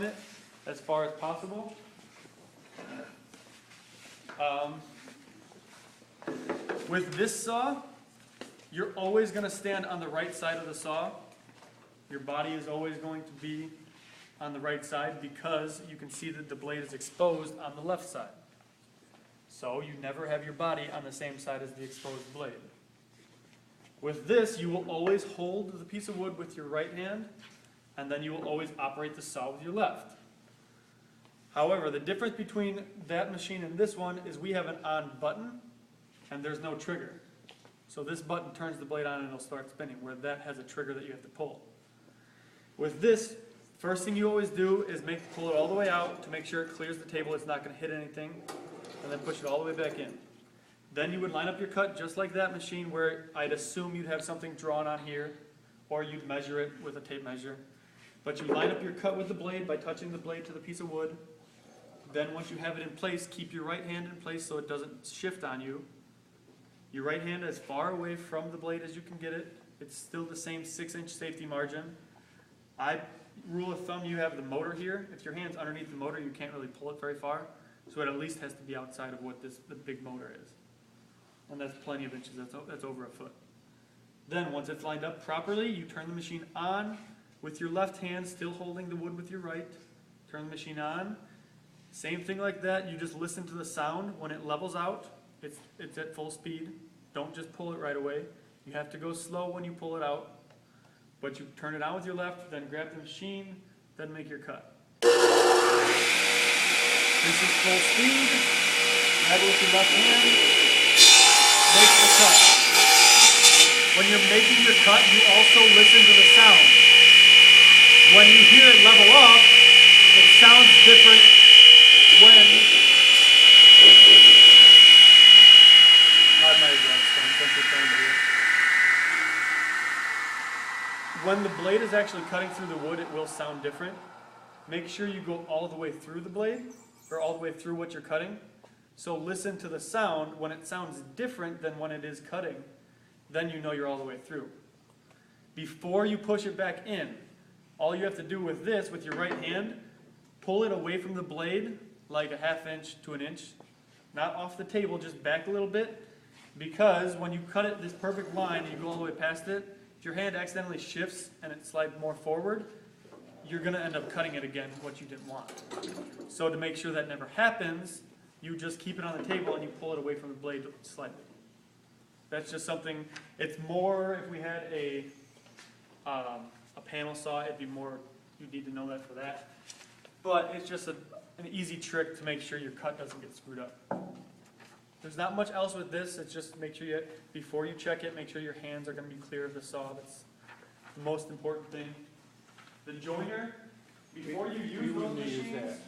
it as far as possible. With this saw, you're always going to stand on the right side of the saw. Your body is always going to be on the right side because you can see that the blade is exposed on the left side. So you never have your body on the same side as the exposed blade. With this, you will always hold the piece of wood with your right hand, and then you will always operate the saw with your left. However, the difference between that machine and this one is we have an on button, and there's no trigger. So this button turns the blade on and it'll start spinning, where that has a trigger that you have to pull. With this, first thing you always do is pull it all the way out to make sure it clears the table, it's not going to hit anything, and then push it all the way back in. Then you would line up your cut just like that machine, where I'd assume you'd have something drawn on here, or you'd measure it with a tape measure. But you line up your cut with the blade by touching the blade to the piece of wood. Then once you have it in place, keep your right hand in place so it doesn't shift on you. Your right hand as far away from the blade as you can get it. It's still the same 6-inch safety margin. Rule of thumb, you have the motor here. If your hand's underneath the motor, you can't really pull it very far. So it at least has to be outside of what the big motor is. And that's plenty of inches, that's over a foot. Then once it's lined up properly, you turn the machine on with your left hand, still holding the wood with your right. Turn the machine on. Same thing like that, you just listen to the sound. When it levels out, it's at full speed. Don't just pull it right away. You have to go slow when you pull it out. But you turn it on with your left, then grab the machine, then make your cut. This is full speed. Grab it with your left hand. Make the cut. When you're making your cut, you also listen to the sound. When you hear it level off, it sounds different when when the blade is actually cutting through the wood, it will sound different. Make sure you go all the way through the blade, or all the way through what you're cutting. So listen to the sound. When it sounds different than when it is cutting, then you know you're all the way through. Before you push it back in, all you have to do with this, with your right hand, pull it away from the blade, like a 1/2 inch to 1 inch. Not off the table, just back a little bit. Because when you cut it this perfect line and you go all the way past it, if your hand accidentally shifts and it slides more forward, you're going to end up cutting it again, what you didn't want. So to make sure that never happens, you just keep it on the table and you pull it away from the blade slightly. That's just something, it's more, if we had a panel saw, it'd be more, you'd need to know that for that. But it's just an easy trick to make sure your cut doesn't get screwed up. There's not much else with this, it's just make sure before you check it, make sure your hands are going to be clear of the saw. That's the most important thing. The joiner, before you use those machines,